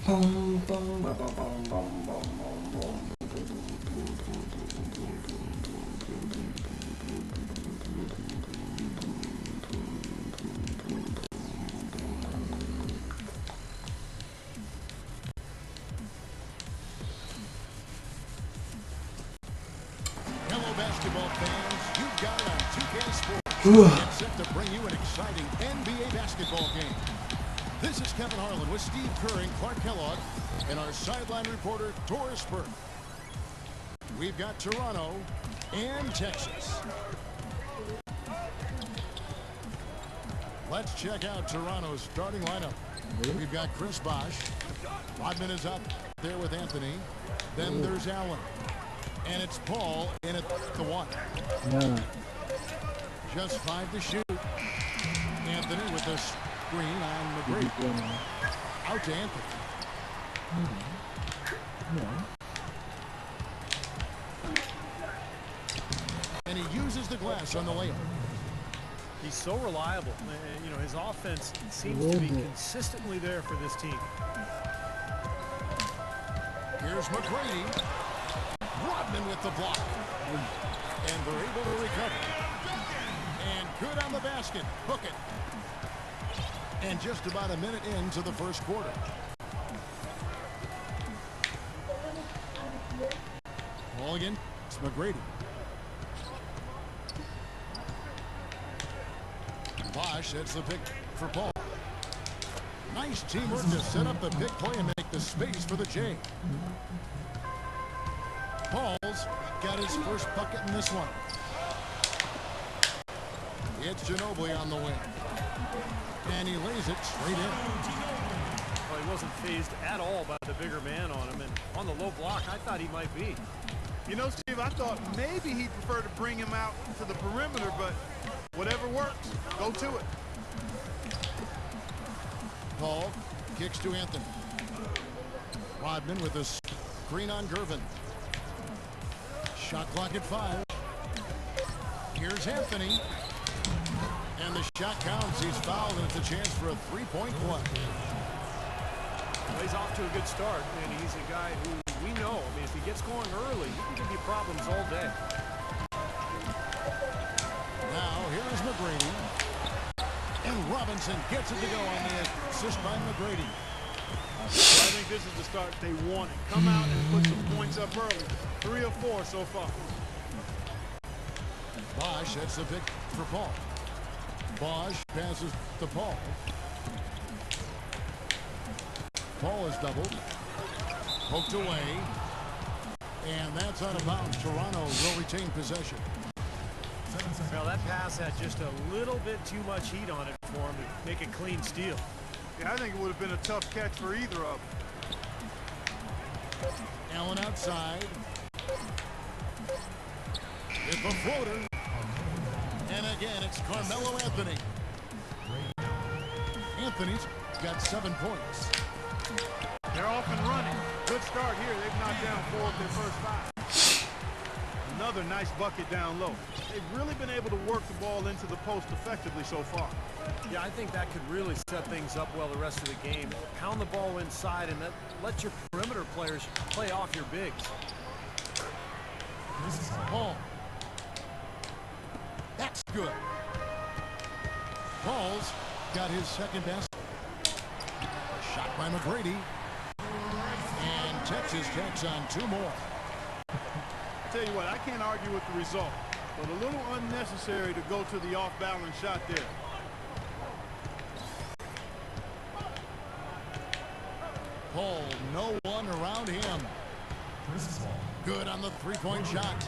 Hello, basketball fans. You've got it on 2K Sports. It's set to bring you an exciting NBA basketball game. This is Kevin Harlan with Steve Kerr and Clark Kellogg and our sideline reporter, Doris Burke. We've got Toronto and Texas. Let's check out Toronto's starting lineup. We've got Chris Bosh. Rodman is up there with Anthony. Then there's Allen. And it's Paul in at the one. Just 5 to shoot. Anthony with the screen on McGrady. Out to Anthony. And he uses the glass on the layup. He's so reliable. You know, his offense seems to be consistently there for this team. Here's McGrady. Rodman with the block. And they're able to recover. And good on the basket. Hook it. And just about a minute into the first quarter. Ball again. It's McGrady. Bosh sets the pick for Paul. Nice teamwork to set up the big play and make the space for the J. Paul's got his first bucket in this one. It's Ginobili on the wing. And he lays it straight in. Well, he wasn't phased at all by the bigger man on him. And on the low block, I thought he might be. You know, Steve, I thought maybe he'd prefer to bring him out to the perimeter, but whatever works, go to it. Paul kicks to Anthony. Rodman with a screen on Gervin. Shot clock at 5. Here's Anthony. And the shot counts. He's fouled, and it's a chance for a three-point play. Well, he's off to a good start, and he's a guy who we know. I mean, if he gets going early, he can give you problems all day. Now, here is McGrady. And Robinson gets it to go on the assist by McGrady. So I think this is the start they wanted. Come out and put some points up early. 3 or 4 so far. Bosh sets the pick for Paul. Bosh passes to Paul. Paul is doubled. Poked away. And that's out of bounds. Toronto will retain possession. Well, that pass had just a little bit too much heat on it for him to make a clean steal. Yeah, I think it would have been a tough catch for either of them. Allen outside. It's a floater. And again, it's Carmelo Anthony. Anthony's got 7 points. They're off and running. Good start here. They've knocked down 4 of their first 5. Another nice bucket down low. They've really been able to work the ball into the post effectively so far. Yeah, I think that could really set things up well the rest of the game. Pound the ball inside and let your perimeter players play off your bigs. This is Paul. That's good. Paul's got his second basket. Shot by McGrady. And Texas tacks on 2 more. I tell you what, I can't argue with the result, but a little unnecessary to go to the off-balance shot there. Paul, no one around him. Good on the three-point shot.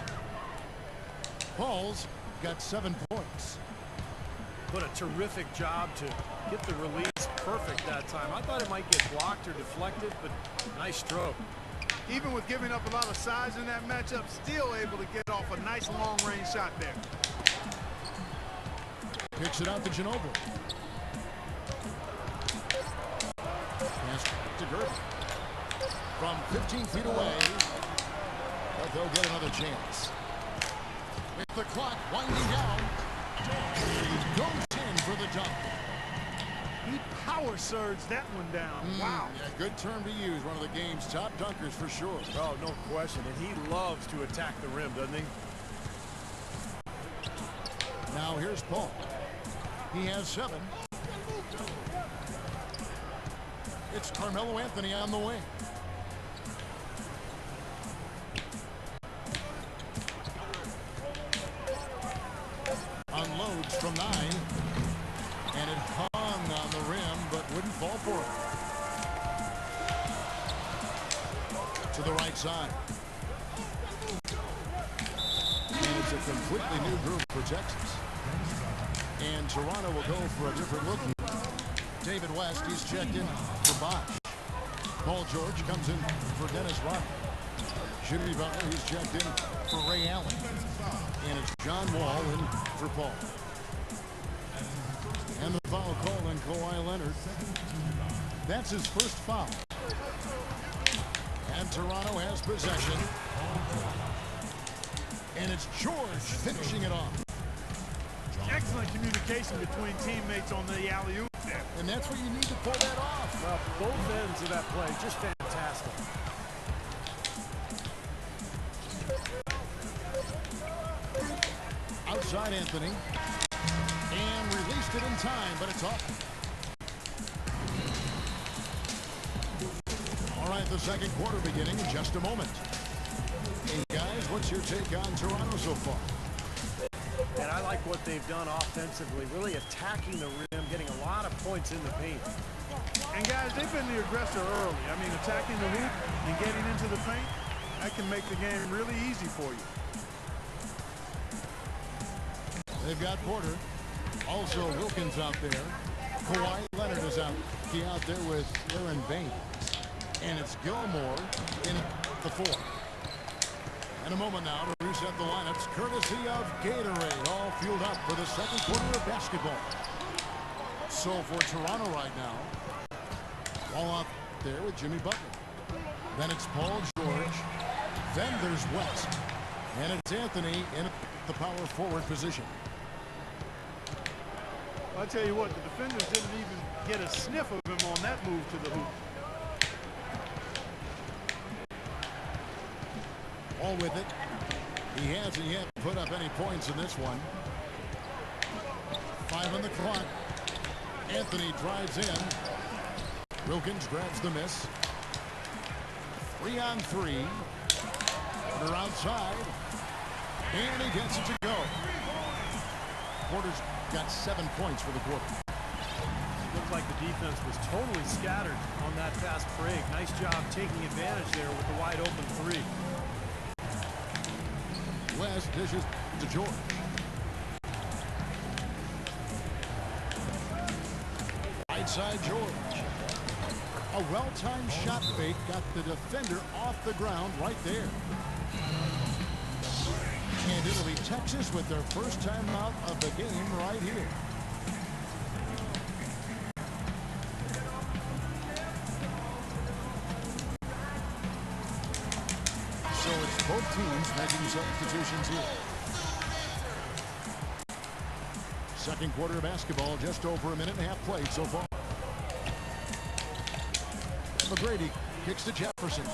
Paul's got 7 points. Put a terrific job to get the release perfect that time. I thought it might get blocked or deflected, but nice stroke. Even with giving up a lot of size in that matchup, still able to get off a nice long-range shot there. Picks it out to Ginobili. Pass to Gervin. From 15 feet away, but they'll get another chance. With the clock winding down, he goes in for the dunk. He He power surged that one down. Wow. Yeah, good term to use. One of the game's top dunkers for sure. Oh, no question. And he loves to attack the rim, doesn't he? Now here's Paul. He has 7. It's Carmelo Anthony on the wing. Unloads from 9. And it hung on the rim, but wouldn't fall for it. To the right side. And it's a completely new group for Texas. And Toronto will go for a different look. David West, he's checked in for Bosch. Paul George comes in for Dennis Rodman. Jimmy Butler, he's checked in for Ray Allen. And it's John Wall in for Paul. And the foul call on Kawhi Leonard. That's his first foul. And Toronto has possession. And it's George finishing it off. Excellent communication between teammates on the alley-oop there. And that's what you need to pull that off. Well, both ends of that play, just fantastic. Outside Anthony. And released it in time, but it's off. All right, the second quarter beginning in just a moment. Hey guys, what's your take on Toronto so far? And I like what they've done offensively, really attacking the rim, getting a lot of points in the paint. And guys, they've been the aggressor early. I mean, attacking the hoop and getting into the paint, that can make the game really easy for you. They've got Porter. Also Wilkins out there. Kawhi Leonard is out. He out there with Aaron Baines. And it's Gilmore in the 4. In a moment now to reset the lineups, courtesy of Gatorade, all fueled up for the second quarter of basketball. So for Toronto right now, ball out there with Jimmy Butler. Then it's Paul George. Then there's West. And it's Anthony in the power forward position. I'll tell you what, the defenders didn't even get a sniff of him on that move to the hoop. All with it. He hasn't yet put up any points in this one. 5 on the clock. Anthony drives in. Wilkins grabs the miss. 3 on 3. Porter outside. And he gets it to go. Porter's got 7 points for the quarter. Looked like the defense was totally scattered on that fast break. Nice job taking advantage there with the wide open 3. West dishes to George. Right side George. A well-timed shot fake got the defender off the ground right there. And it'll be Texas with their first time out of the game right here. So it's both teams making substitutions here. Second quarter of basketball, just over a minute and a half played so far. McGrady kicks to Jefferson.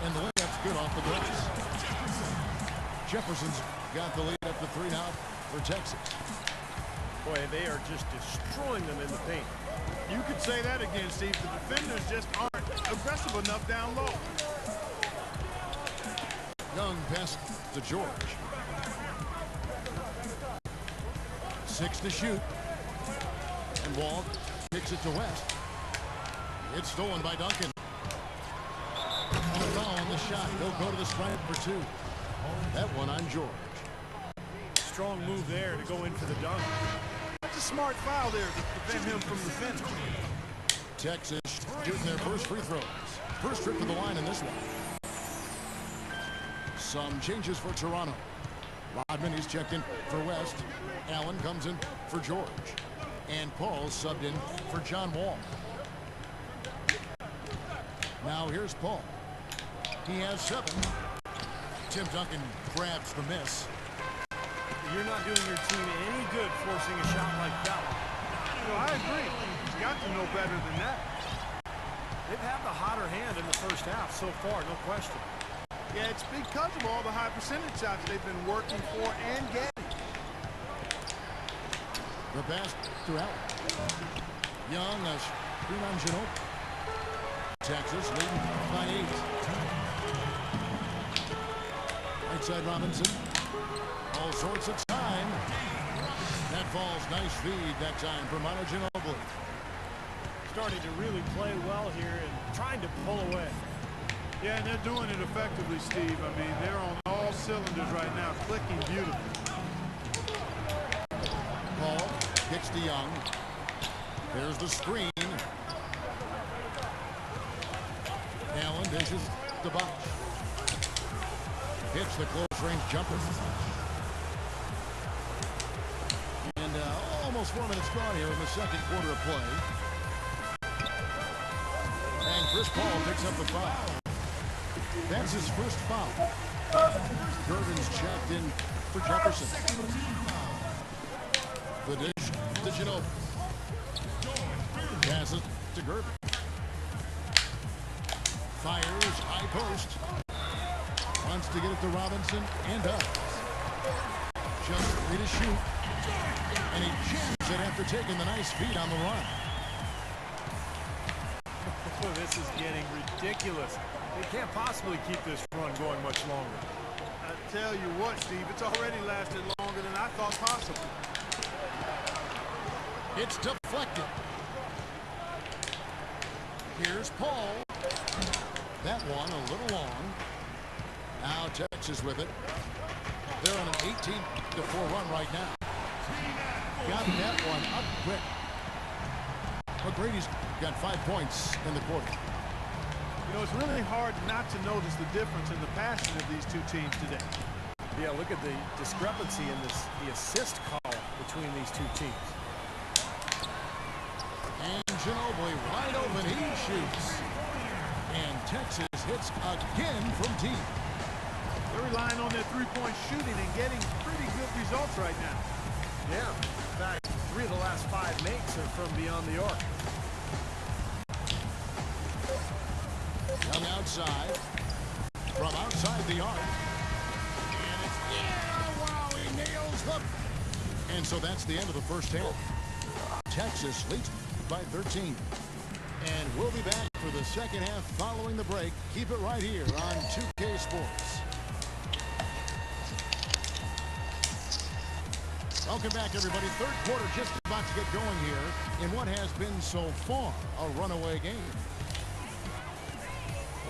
And the layup's good off the glass. Jefferson's got the lead up to 3 now for Texas. Boy, they are just destroying them in the paint. You could say that again, Steve. The defenders just aren't aggressive enough down low. Young pass to George. 6 to shoot. And Wall kicks it to West. It's stolen by Duncan. And a foul on the shot. They'll go to the stripe for 2. That one on George. Strong move there to go in for the dunk. That's a smart foul there to prevent him from the finish. Texas shooting their first free throws. First trip to the line in this one. Some changes for Toronto. Rodman, he's checked in for West. Allen comes in for George. And Paul subbed in for John Wall. Now here's Paul. He has 7. Tim Duncan grabs the miss. You're not doing your team any good forcing a shot like that one. No, I agree. He's got to know better than that. They've had the hotter hand in the first half so far, no question. Yeah, it's because of all the high percentage shots they've been working for and getting. The pass to Allen. Young, screen on Ginobili. Texas leading by 8. Right side Robinson. All sorts of time. That falls. Nice feed that time for Mutt Ginobili. Starting to really play well here and trying to pull away. Yeah, and they're doing it effectively, Steve. I mean, they're on all cylinders right now, clicking beautifully. Paul kicks to Young. There's the screen. Allen dishes the box. Hits the close-range jumper. And almost 4 minutes gone here in the second quarter of play. And Chris Paul picks up the foul. That's his first foul. Gervin's checked in for Jefferson. The dish to Ginobili. Passes to Gervin. Fires, high post. Wants to get it to Robinson and does. Just free to shoot. And he jams it after taking the nice feed on the run. This is getting ridiculous. They can't possibly keep this run going much longer. I tell you what, Steve, it's already lasted longer than I thought possible. It's deflected. Here's Paul. That one a little long. Now Texas with it. They're on an 18-4 run right now. Got that one up quick. McGrady's got 5 points in the quarter. You know, it's really hard not to notice the difference in the passion of these two teams today. Yeah, look at the discrepancy in the assist column between these two teams. And Ginobili wide open, he shoots. And Texas hits again from deep. They're relying on their three-point shooting and getting pretty good results right now. Yeah, in fact, 3 of the last 5 makes are from beyond the arc. Young outside. From outside the arc. And it's, yeah, wow, he nails them. And so that's the end of the first half. Texas leads by 13. And we'll be back for the second half following the break. Keep it right here on 2K Sports. Welcome back, everybody. Third quarter just about to get going here in what has been so far a runaway game.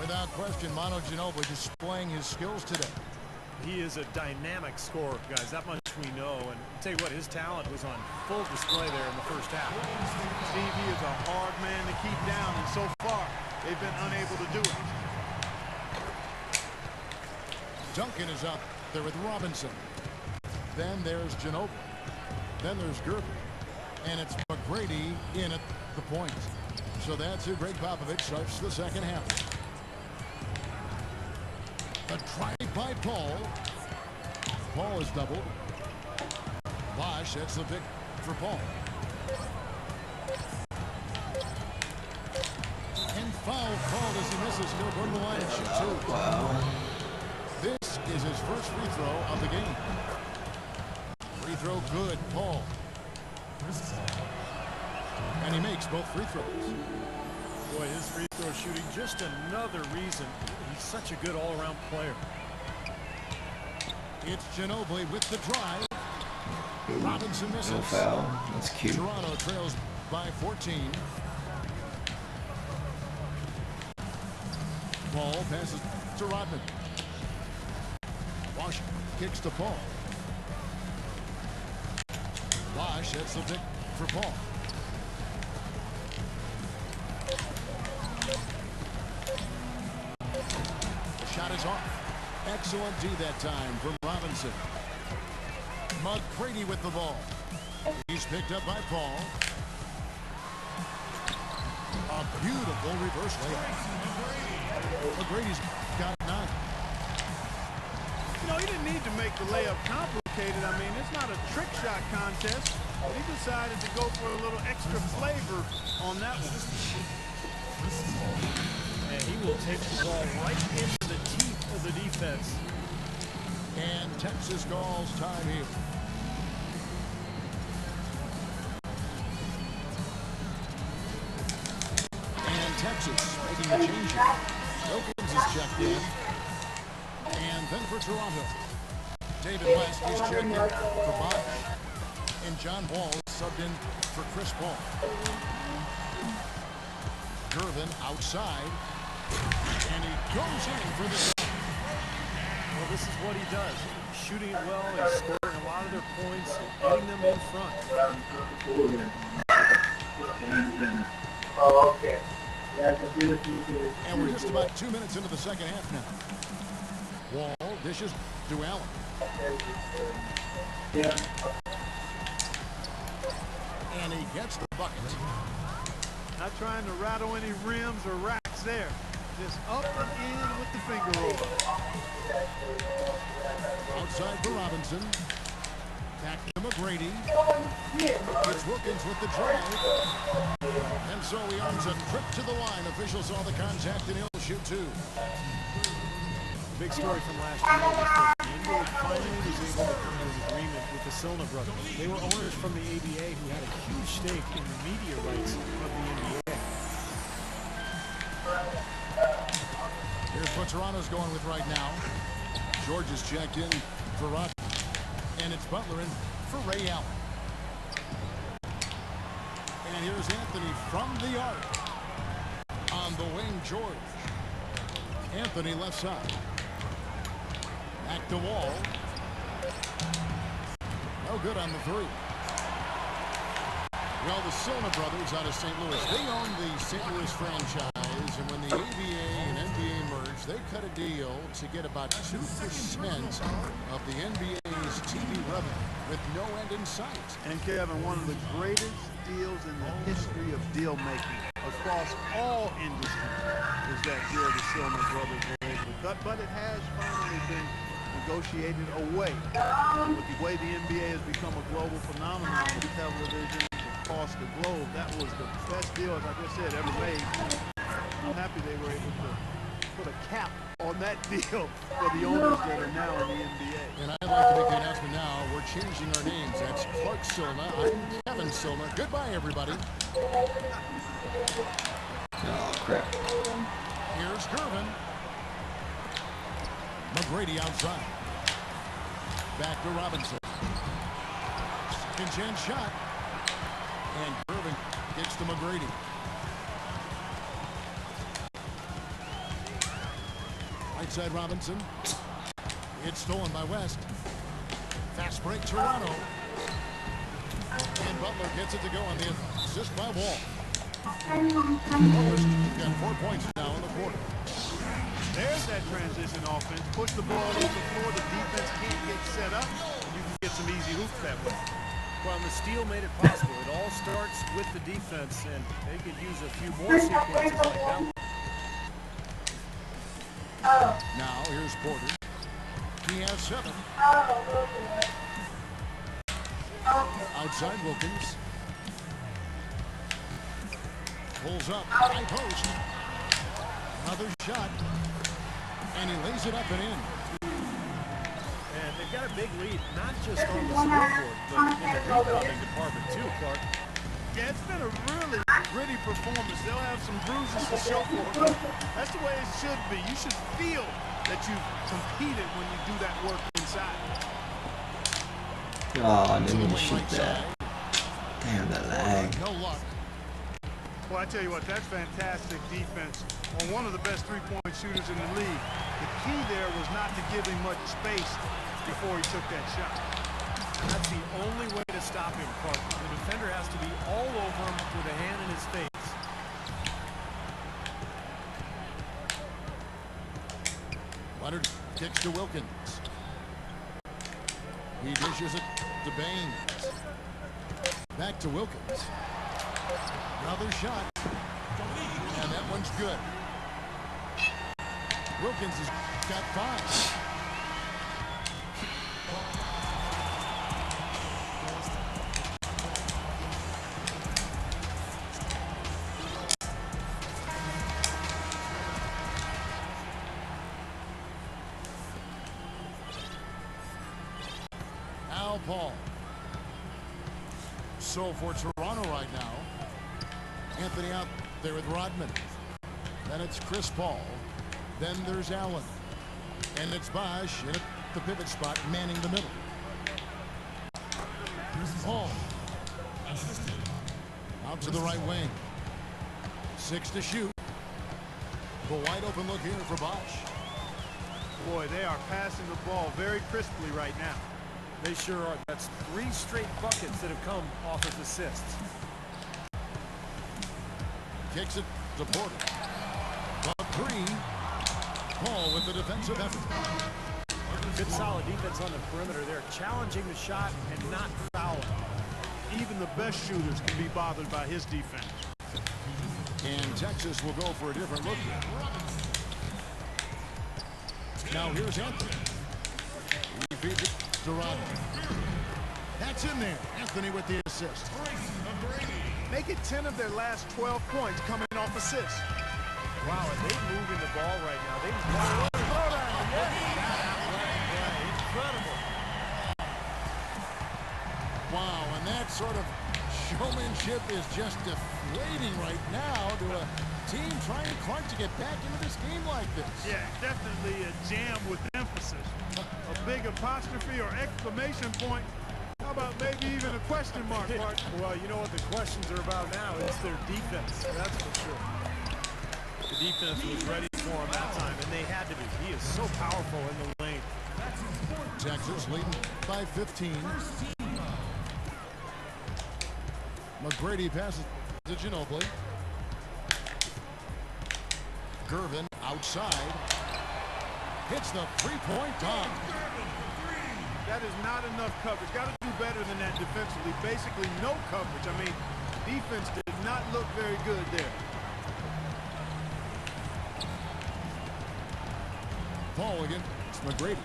Without question, Mutt Ginobili displaying his skills today. He is a dynamic scorer, guys. That much we know. And I'll tell you what, his talent was on full display there in the first half. Steve, he is a hard man to keep down, and so far, they've been unable to do it. Duncan is up there with Robinson. Then there's Ginobili. Then there's Gervin. And it's McGrady in at the point. So that's who Greg Popovich starts the second half. A try by Paul. Paul is doubled. Bosh, that's the pick for Paul. And foul called as he misses. He'll go to the line and shoot 2. Wow. This is his first free throw of the game. Free throw good, Paul. And he makes both free throws. Boy, his free throw shooting, just another reason he's such a good all-around player. It's Ginobili with the drive. Robinson misses. No foul. That's cute. Toronto trails by 14. Paul passes to Rodman. Wash kicks to Paul. Wash, that's the pick for Paul. The shot is off. Excellent D that time from Robinson. McGrady with the ball. He's picked up by Paul. A beautiful reverse layup. McGrady's got 9. You know, he didn't need to make the layup complicated. I mean, it's not a trick shot contest. He decided to go for a little extra flavor on that one. And he will take the ball right into the teeth of the defense. And Texas calls time here. And Texas making the change here. Wilkins is checked in. And then for Toronto, David West is checked in for Bosch. And John Wall subbed in for Chris Paul. Gervin outside. And he goes in for the... Well, this is what he does. Shooting it well, he's scoring a lot of their points, getting them in front. Oh, okay. And we're just about 2 minutes into the second half now. Wall dishes to Allen. Yeah. And he gets the bucket. Not trying to rattle any rims or racks there. Just up and in with the finger roll. Outside for Robinson. Back to McGrady. It's Wilkins with the drive. And so he earns a trip to the line. Officials saw the contact and he'll shoot two. The big story from last year was that the NBA finally was able to come to an agreement with the Silna brothers. They were owners from the ABA who had a huge stake in the media rights of the NBA. Here's what Toronto's going with right now. George is checked in for Rod. And it's Butler in for Ray Allen. And here's Anthony from the arc. On the wing, George. Anthony left side. Back to Wall. No good on the three. Well, the Silna brothers out of St. Louis, they own the St. Louis franchise. And when the ABA and NBA merged, they cut a deal to get about 2% of the NBA's TV revenue with no end in sight. And Kevin, one of the greatest deals in the history of deal making across all industries is that deal the Silna brothers were able to cut. But it has finally been negotiated away. With the way the NBA has become a global phenomenon with television across the globe, that was the best deal, as I just said, ever made. I'm happy they were able to put a cap on that deal for the owners that are now in the NBA. And I'd like to make the announcement now. We're changing our names. That's Clark Silna. I'm Kevin Silna. Goodbye, everybody. Oh, crap. Here's Gervin. McGrady outside. Back to Robinson. Second chance shot. And Gervin gets to McGrady. Right side Robinson. It's stolen by West. Fast break Toronto. And Butler gets it to go on the assist by Wall. Butler's got 4 points now in the quarter. There's that transition offense. Push the ball over the floor. The defense can't get set up. You can get some easy hoops that way. Well, and the steal made it possible. It all starts with the defense, and they could use a few more sequences like that one. Now here's Porter. He has 7. Outside Wilkins. Pulls up. High post. Another shot. And he lays it up and in. And they've got a big lead, not just on the scoreboard, but in the rebounding department too, Clark. Yeah, it's been a really gritty performance. They'll have some bruises to show for it. That's the way it should be. You should feel that you've competed when you do that work inside. Oh, I didn't even shoot that. Damn, that lag. No luck. Well, I tell you what, that's fantastic defense on one of the best three-point shooters in the league. The key there was not to give him much space before he took that shot. That's the only way to stop him, Clark. The defender has to be all over him with a hand in his face. Leonard kicks to Wilkins. He dishes it to Baines. Back to Wilkins. Another shot. And that one's good. Wilkins has got 5. Now Paul. So for Toronto right now, Anthony out there with Rodman. Then it's Chris Paul. Then there's Allen. And it's Bosch in the pivot spot, manning the middle. Paul. Out to the right wing. 6 to shoot. The wide open look here for Bosch. Boy, they are passing the ball very crisply right now. They sure are. That's 3 straight buckets that have come off of assists. Kicks it to Porter. The 3. Paul with the defensive effort. Good solid defense on the perimeter. They're challenging the shot and not fouling. Even the best shooters can be bothered by his defense. And Texas will go for a different look here. Now here's Anthony. He feeds it to Rodman. That's in there. Anthony with the assist. Make it 10 of their last 12 points coming off assists. Wow, and they moving the ball right now. They incredible. Wow, and that sort of showmanship is just deflating right now to a team trying hard to get back into this game like this. Yeah, definitely a jam with emphasis. A big apostrophe or exclamation point. How about maybe even a question mark, Mark? Well, you know what the questions are about now is their defense. That's for sure. The defense was ready for him that time, and they had to be. He is so powerful in the lane. Texas leading by 15. McGrady passes to Ginobili. Gervin outside. Hits the three-point dunk. That is not enough coverage. Got to do better than that defensively. Basically no coverage. I mean, defense did not look very good there. Paul against McGrady.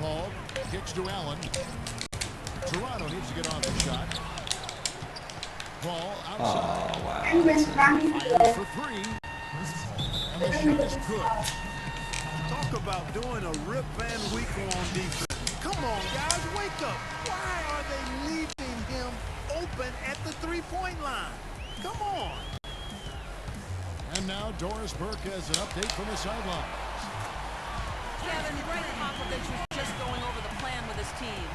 Paul kicks to Allen. Toronto needs to get on the shot. Paul outside. Oh, wow. Fires for 3. And the shot is good. Talk about doing a Rip Van Winkle on defense. Come on, guys, wake up. Why are they leaving him open at the three-point line? Come on. And now Doris Burke has an update from the sideline. Kevin, Greg Popovich was just going over the plan with his team.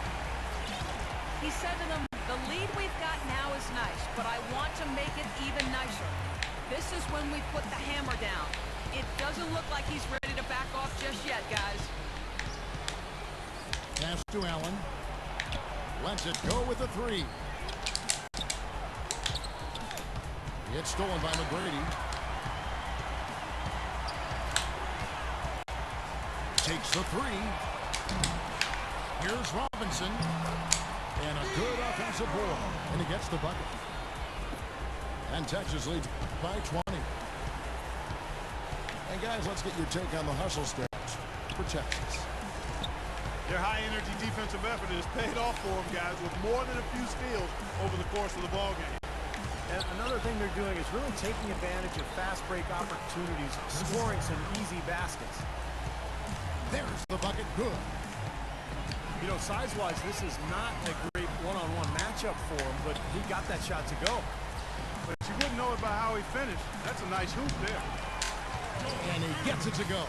He said to them, the lead we've got now is nice, but I want to make it even nicer. This is when we put the hammer down. It doesn't look like he's ready to back off just yet, guys. Pass to Allen. Lets it go with the 3. It's stolen by McGrady. Takes the 3. Here's Robinson. And a good offensive board. And he gets the bucket. And Texas leads by 20. And guys, let's get your take on the hustle steps for Texas. Their high-energy defensive effort has paid off for them, guys, with more than a few steals over the course of the ballgame. And another thing they're doing is really taking advantage of fast break opportunities, scoring some easy baskets. There's the bucket. Good. You know, size-wise, this is not a great one-on-one matchup for him, but he got that shot to go. But you wouldn't know it by how he finished. That's a nice hoop there. And he gets it to go.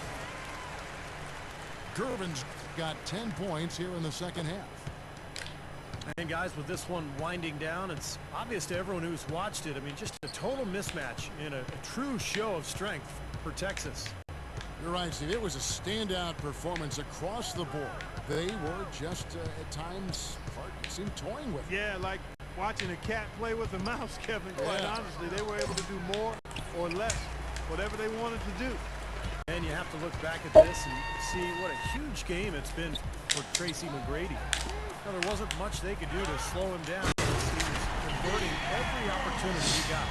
Gervin's got 10 points here in the second half. And guys, with this one winding down, it's obvious to everyone who's watched it. I mean, just a total mismatch in a true show of strength for Texas. You're right, Steve. It was a standout performance across the board. They were just, at times, it seemed toying with it. Yeah, like watching a cat play with a mouse, Kevin, quite honestly. They were able to do more or less, whatever they wanted to do. And you have to look back at this and see what a huge game it's been for Tracy McGrady. Now, there wasn't much they could do to slow him down. He was converting every opportunity he got.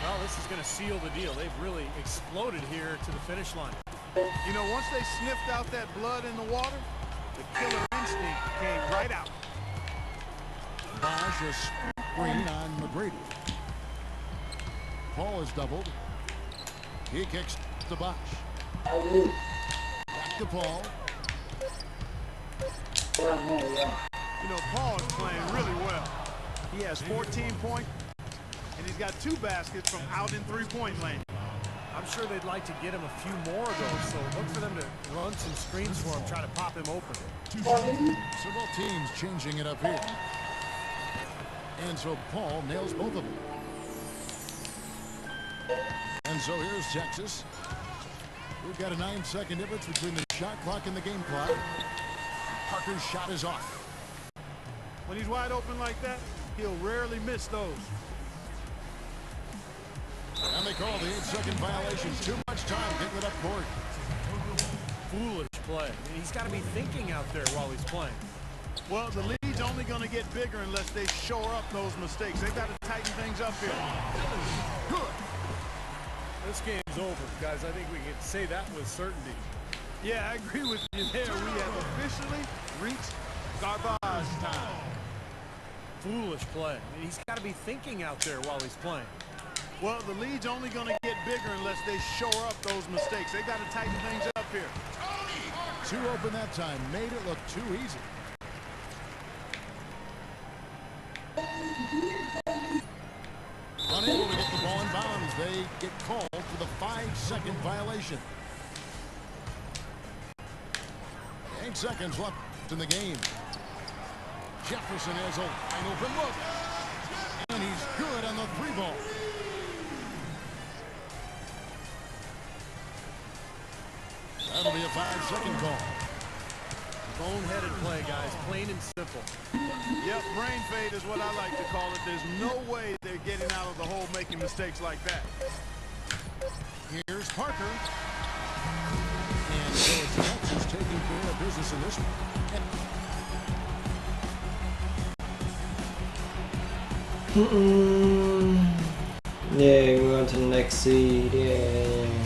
Well, this is going to seal the deal. They've really exploded here to the finish line. You know, once they sniffed out that blood in the water, the killer instinct came right out. Bosch is screen on McGrady. Paul is doubled. He kicks to Bosch. Back to Paul. You know, Paul is playing really well. He has 14 points, and he's got 2 baskets from out in three-point land. I'm sure they'd like to get him a few more of those, so look for them to run some screens for him, try to pop him open. Several teams changing it up here. And so Paul nails both of them. And so here's Texas. We've got a 9-second difference between the shot clock and the game clock. Parker's shot is off. When he's wide open like that, he'll rarely miss those. And they call the 8-second violation. Too much time getting it up court. Foolish play. I mean, he's got to be thinking out there while he's playing. Well, the lead's only going to get bigger unless they shore up those mistakes. They've got to tighten things up here. Good. This game's over, guys. I think we can say that with certainty. Yeah, I agree with you there. We have officially reached garbage time. Foolish play. I mean, he's got to be thinking out there while he's playing. Well, the lead's only going to get bigger unless they shore up those mistakes. They've got to tighten things up here. Too open that time. Made it look too easy. Unable to get the ball in bounds. They get called for the 5-second violation. 8 seconds left in the game. Jefferson has a wide open look. And he's good on the 3-ball. That'll be a 5-second call. Boneheaded play, guys. Plain and simple. Yep, brain fade is what I like to call it. There's no way they're getting out of the hole making mistakes like that. Here's Parker. And so it's Texas taking care of business in this one. Yeah, we're on to the next seed. Yeah.